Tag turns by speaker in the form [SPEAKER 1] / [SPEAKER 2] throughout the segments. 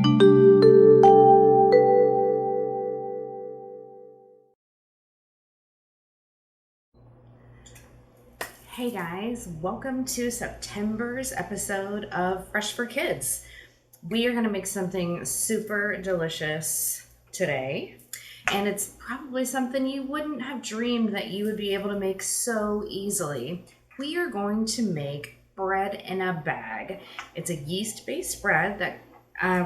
[SPEAKER 1] Hey guys, welcome to September's episode of Fresh for Kids. We are going to make something super delicious today, and it's probably something you wouldn't have dreamed that you would be able to make so easily. We are going to make bread in a bag. It's a yeast-based bread that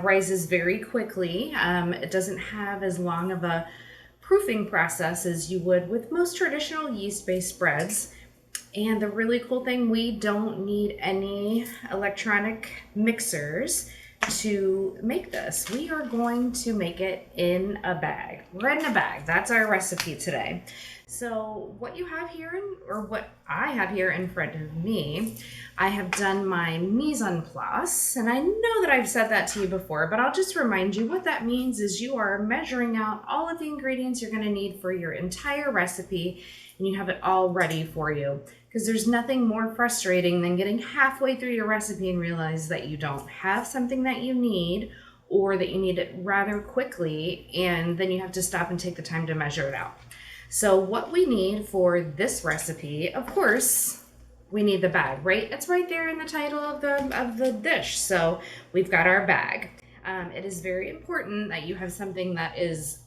[SPEAKER 1] rises very quickly. It doesn't have as long of a proofing process as you would with most traditional yeast-based breads. And the really cool thing, we don't need any electronic mixers to make this. We are going to make it in a bag. Bread in a bag. That's our recipe today. So what you have here, or what I have here in front of me, I have done my mise en place. And I know that I've said that to you before, but I'll just remind you what that means is you are measuring out all of the ingredients you're going to need for your entire recipe, and you have it all ready for you. Because there's nothing more frustrating than getting halfway through your recipe and realize that you don't have something that you need, or that you need it rather quickly, and then you have to stop and take the time to measure it out. So what we need for this recipe, of course, we need the bag, right? It's right there in the title of the dish. So we've got our bag. It is very important that you have something that is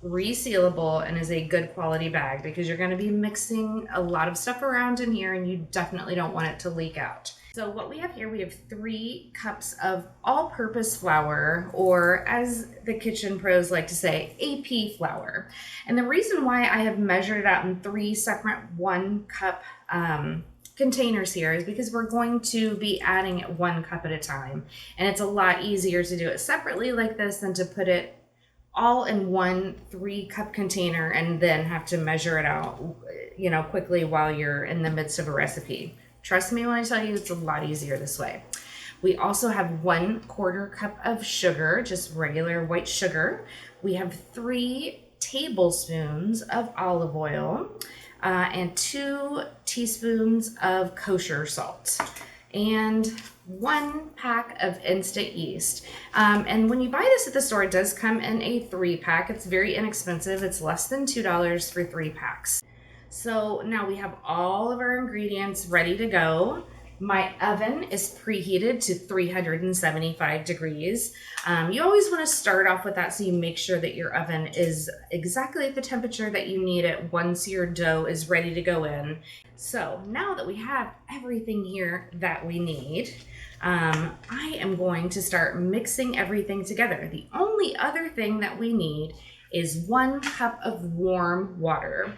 [SPEAKER 1] resealable and is a good quality bag, because you're going to be mixing a lot of stuff around in here and you definitely don't want it to leak out. So what we have here, we have 3 cups of all-purpose flour, or as the kitchen pros like to say, AP flour. And the reason why I have measured it out in 3 separate 1-cup containers here is because we're going to be adding it 1 cup at a time. And it's a lot easier to do it separately like this than to put it all in one 3-cup container and then have to measure it out, quickly while you're in the midst of a recipe. Trust me when I tell you, it's a lot easier this way. We also have 1/4 cup of sugar, just regular white sugar. We have 3 tablespoons of olive oil, and 2 teaspoons of kosher salt, and 1 pack of instant yeast. And when you buy this at the store, it does come in a 3-pack. It's very inexpensive. It's less than $2 for 3 packs. So now we have all of our ingredients ready to go. My oven is preheated to 375 degrees. You always want to start off with that so you make sure that your oven is exactly at the temperature that you need it once your dough is ready to go in. So now that we have everything here that we need, I am going to start mixing everything together. The only other thing that we need is 1 cup of warm water.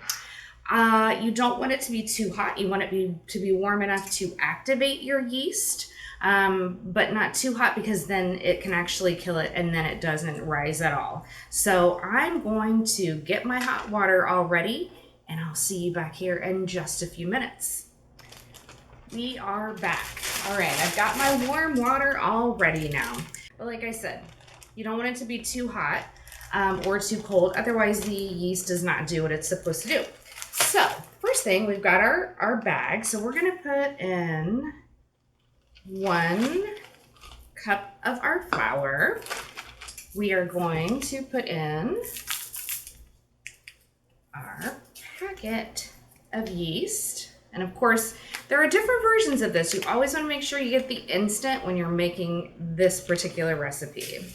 [SPEAKER 1] You don't want it to be too hot. You want it to be warm enough to activate your yeast, but not too hot, because then it can actually kill it and then it doesn't rise at all. So I'm going to get my hot water all ready, and I'll see you back here in just a few minutes. We are back. All right, I've got my warm water all ready now. But like I said, you don't want it to be too hot or too cold. Otherwise, the yeast does not do what it's supposed to do. So first thing, we've got our bag. So we're going to put in 1 cup of our flour. We are going to put in our packet of yeast. And of course, there are different versions of this. You always want to make sure you get the instant when you're making this particular recipe.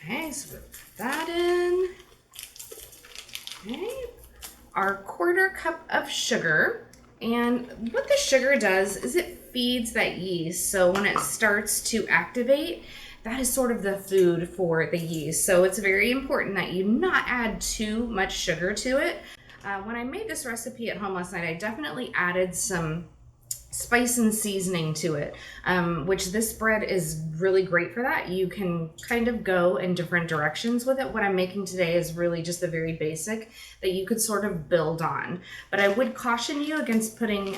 [SPEAKER 1] Okay, so we'll put that in. Okay. Our 1/4 cup of sugar. And what the sugar does is it feeds that yeast. So when it starts to activate, that is sort of the food for the yeast. So it's very important that you not add too much sugar to it. When I made this recipe at home last night, I definitely added some spice and seasoning to it, which this bread is really great for that. You can kind of go in different directions with it. What I'm making today is really just the very basic that you could sort of build on. But I would caution you against putting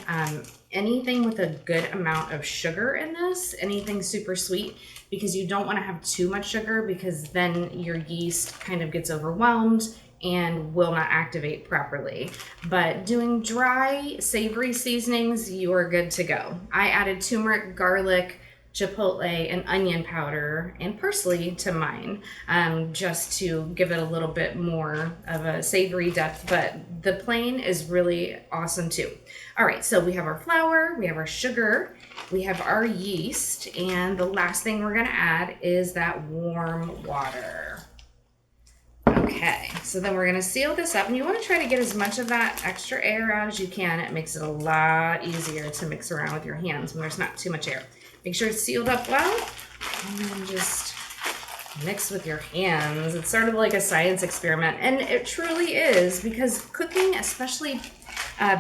[SPEAKER 1] anything with a good amount of sugar in this, anything super sweet, because you don't want to have too much sugar, because then your yeast kind of gets overwhelmed and will not activate properly. But doing dry, savory seasonings, you are good to go. I added turmeric, garlic, chipotle and onion powder and parsley to mine, just to give it a little bit more of a savory depth, but the plain is really awesome too. All right, so we have our flour, we have our sugar, we have our yeast, and the last thing we're gonna add is that warm water. Okay, so then we're gonna seal this up, and you wanna try to get as much of that extra air out as you can. It makes it a lot easier to mix around with your hands when there's not too much air. Make sure it's sealed up well, and then just mix with your hands. It's sort of like a science experiment, and it truly is, because cooking, especially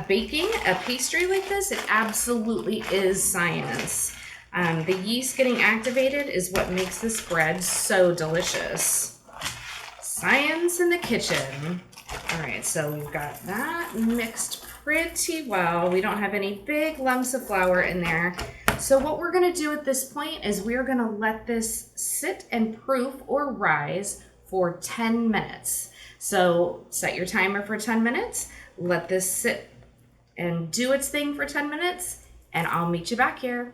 [SPEAKER 1] baking a pastry like this, it absolutely is science. The yeast getting activated is what makes this bread so delicious. Science in the kitchen. All right, so we've got that mixed pretty well. We don't have any big lumps of flour in there. So what we're gonna do at this point is we're gonna let this sit and proof or rise for 10 minutes. So set your timer for 10 minutes, let this sit and do its thing for 10 minutes, and I'll meet you back here.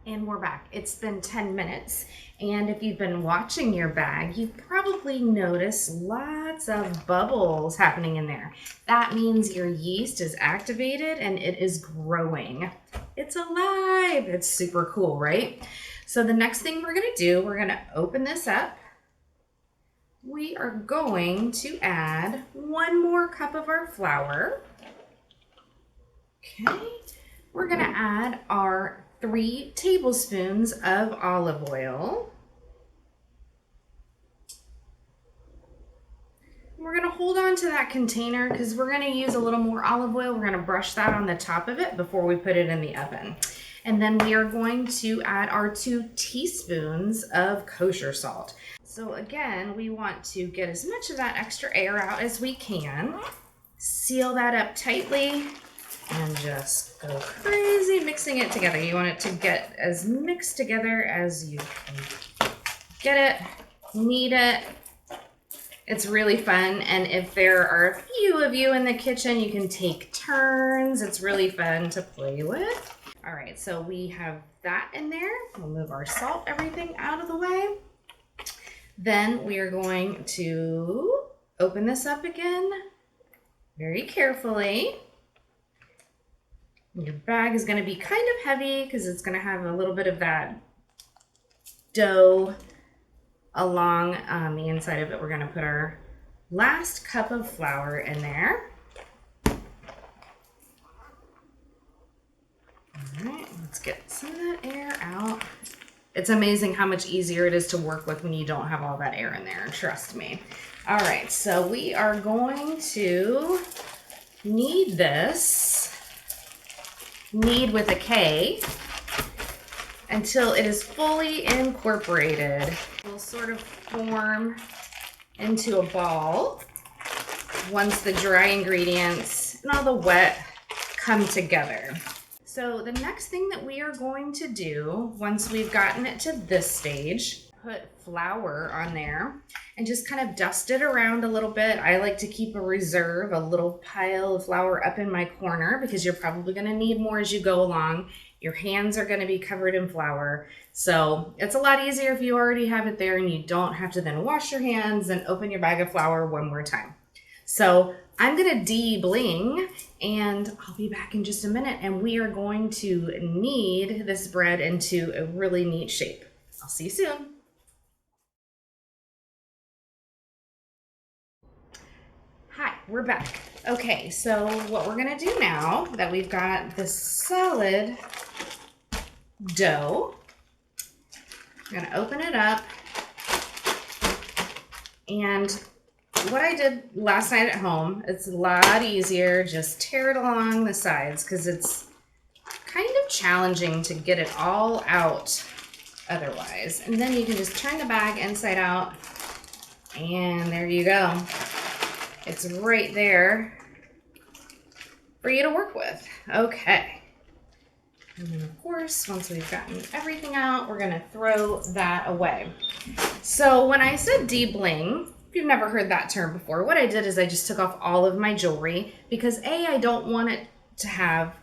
[SPEAKER 1] And we're back. It's been 10 minutes. And if you've been watching your bag, you've probably noticed lots of bubbles happening in there. That means your yeast is activated and it is growing. It's alive. It's super cool, right? So the next thing we're gonna do, we're gonna open this up. We are going to add 1 more cup of our flour. Okay. We're gonna add our 3 tablespoons of olive oil. We're gonna hold on to that container because we're gonna use a little more olive oil. We're gonna brush that on the top of it before we put it in the oven. And then we are going to add our 2 teaspoons of kosher salt. So again, we want to get as much of that extra air out as we can. Seal that up tightly. And just go crazy mixing it together. You want it to get as mixed together as you can get it, knead it. It's really fun. And if there are a few of you in the kitchen, you can take turns. It's really fun to play with. All right, so we have that in there. We'll move our salt, everything out of the way. Then we are going to open this up again very carefully. Your bag is going to be kind of heavy because it's going to have a little bit of that dough along the inside of it. We're going to put our last cup of flour in there. All right, let's get some of that air out. It's amazing how much easier it is to work with when you don't have all that air in there, trust me. All right, so we are going to knead this. Knead with a K until it is fully incorporated. It will sort of form into a ball once the dry ingredients and all the wet come together. So the next thing that we are going to do once we've gotten it to this stage, put flour on there and just kind of dust it around a little bit. I like to keep a reserve, a little pile of flour up in my corner because you're probably going to need more as you go along. Your hands are going to be covered in flour. So it's a lot easier if you already have it there and you don't have to then wash your hands and open your bag of flour one more time. So I'm going to de-bling and I'll be back in just a minute and we are going to knead this bread into a really neat shape. I'll see you soon. Hi, we're back. Okay, so what we're gonna do now that we've got this solid dough, we're gonna open it up. And what I did last night at home, it's a lot easier. Just tear it along the sides because it's kind of challenging to get it all out otherwise. And then you can just turn the bag inside out and there you go. It's right there for you to work with. Okay. And then of course, once we've gotten everything out, we're gonna throw that away. So when I said de-bling, if you've never heard that term before, what I did is I just took off all of my jewelry because A, I don't want it to have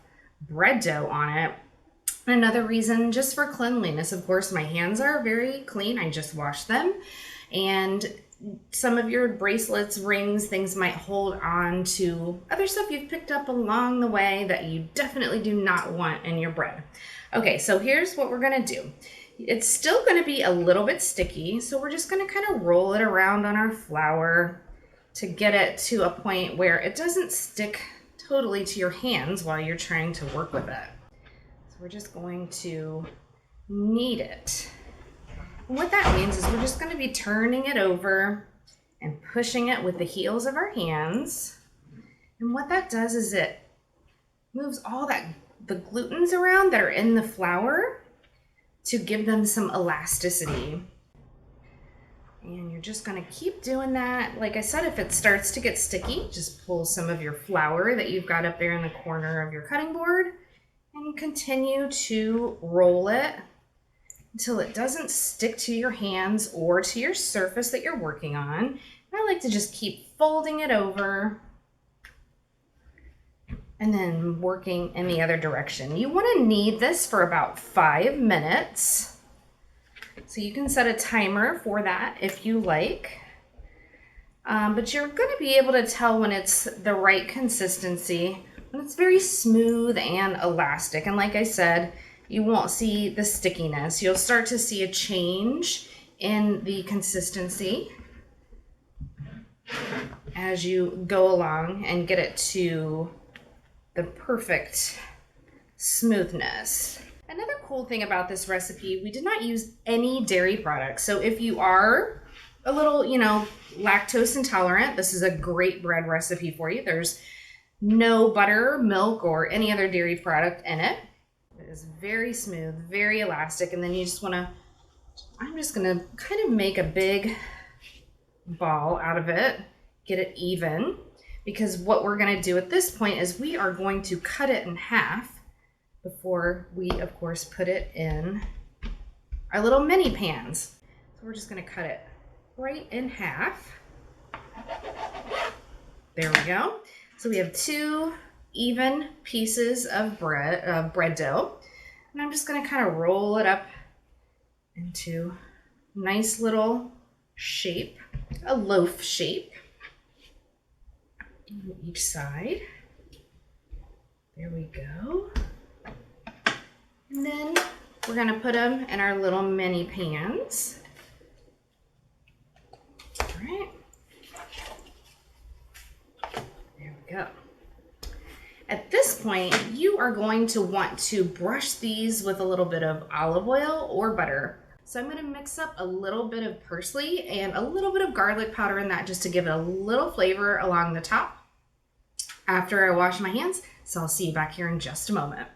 [SPEAKER 1] bread dough on it. Another reason, just for cleanliness, of course, my hands are very clean. I just washed them. And some of your bracelets, rings, things might hold on to other stuff you've picked up along the way that you definitely do not want in your bread. Okay, so here's what we're gonna do. It's still gonna be a little bit sticky, so we're just gonna kind of roll it around on our flour to get it to a point where it doesn't stick totally to your hands while you're trying to work with it. So we're just going to knead it. And what that means is we're just going to be turning it over and pushing it with the heels of our hands. And what that does is it moves all the glutens around that are in the flour to give them some elasticity. And you're just going to keep doing that. Like I said, if it starts to get sticky, just pull some of your flour that you've got up there in the corner of your cutting board and continue to roll it until it doesn't stick to your hands or to your surface that you're working on. And I like to just keep folding it over and then working in the other direction. You want to knead this for about 5 minutes. So you can set a timer for that if you like. But you're going to be able to tell when it's the right consistency, when it's very smooth and elastic. And like I said, you won't see the stickiness. You'll start to see a change in the consistency as you go along and get it to the perfect smoothness. Another cool thing about this recipe, we did not use any dairy products. So if you are a little, lactose intolerant, this is a great bread recipe for you. There's no butter, milk, or any other dairy product in it. It is very smooth, very elastic, and then you just I'm just gonna kind of make a big ball out of it, get it even, because what we're gonna do at this point is we are going to cut it in half before we, of course, put it in our little mini pans. So we're just gonna cut it right in half. There we go. So we have 2 even pieces of bread dough, and I'm just gonna kind of roll it up into a nice little shape, a loaf shape on each side. There we go. And then we're gonna put them in our little mini pans. All right. There we go. At this point, you are going to want to brush these with a little bit of olive oil or butter. So I'm going to mix up a little bit of parsley and a little bit of garlic powder in that just to give it a little flavor along the top after I wash my hands. So I'll see you back here in just a moment.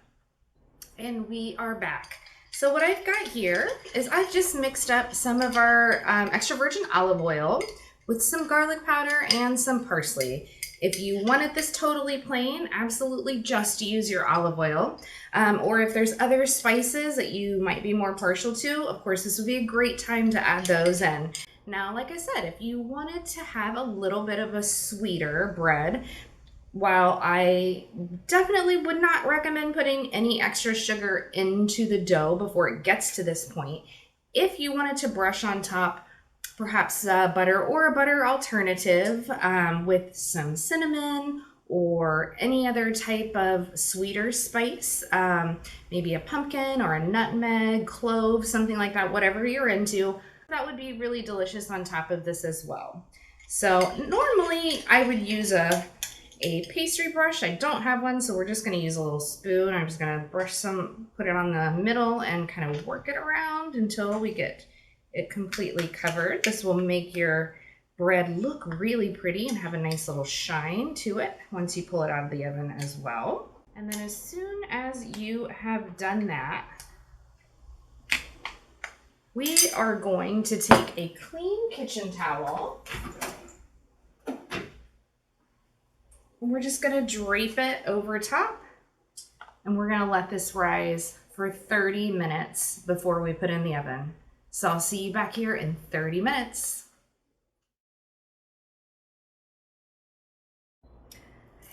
[SPEAKER 1] And we are back. So what I've got here is I've just mixed up some of our extra virgin olive oil with some garlic powder and some parsley. If you wanted this totally plain, absolutely just use your olive oil. Or if there's other spices that you might be more partial to, of course, this would be a great time to add those in. Now, like I said, if you wanted to have a little bit of a sweeter bread, while I definitely would not recommend putting any extra sugar into the dough before it gets to this point, if you wanted to brush on top perhaps butter or a butter alternative with some cinnamon or any other type of sweeter spice, maybe a pumpkin or a nutmeg, clove, something like that, whatever you're into, that would be really delicious on top of this as well. So normally I would use a pastry brush. I don't have one, so we're just going to use a little spoon. I'm just going to brush some, put it on the middle and kind of work it around until we get it completely covered. This will make your bread look really pretty and have a nice little shine to it once you pull it out of the oven as well. And then as soon as you have done that, we are going to take a clean kitchen towel and we're just going to drape it over top, and we're going to let this rise for 30 minutes before we put it in the oven. So I'll see you back here in 30 minutes.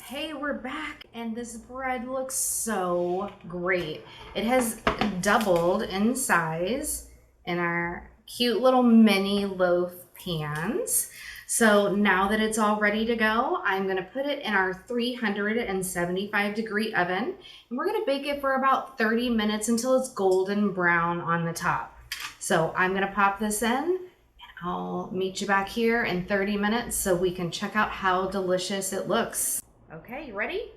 [SPEAKER 1] Hey, we're back, and this bread looks so great. It has doubled in size in our cute little mini loaf pans. So now that it's all ready to go, I'm gonna put it in our 375-degree oven, and we're gonna bake it for about 30 minutes until it's golden brown on the top. So I'm gonna pop this in. I'll meet you back here in 30 minutes so we can check out how delicious it looks. Okay, you ready?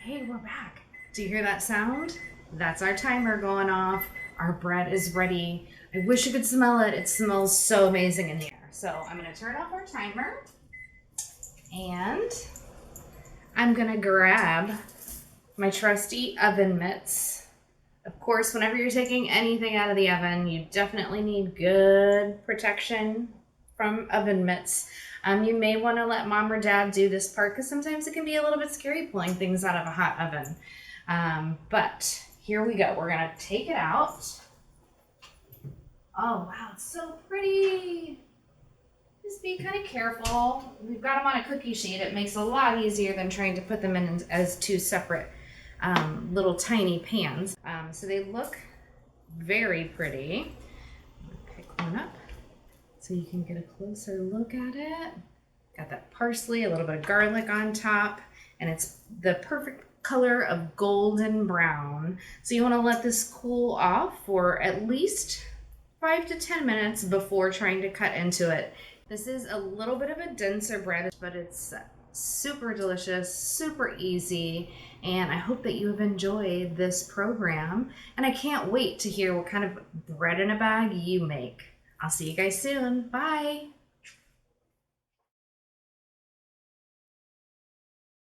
[SPEAKER 1] Hey, we're back. Do you hear that sound? That's our timer going off. Our bread is ready. I wish you could smell it. It smells so amazing in the air. So I'm gonna turn off our timer and I'm gonna grab my trusty oven mitts. Of course, whenever you're taking anything out of the oven, you definitely need good protection from oven mitts. You may want to let mom or dad do this part because sometimes it can be a little bit scary pulling things out of a hot oven. But here we go. We're going to take it out. Oh, wow, it's so pretty. Just be kind of careful. We've got them on a cookie sheet. It makes it a lot easier than trying to put them in as two separate little tiny pans. So they look very pretty. Pick one up so you can get a closer look at it. Got that parsley, a little bit of garlic on top, and it's the perfect color of golden brown. So you want to let this cool off for at least 5 to 10 minutes before trying to cut into it. This is a little bit of a denser bread, but it's super delicious, super easy, and I hope that you have enjoyed this program, and I can't wait to hear what kind of bread in a bag you make. I'll see you guys soon. Bye.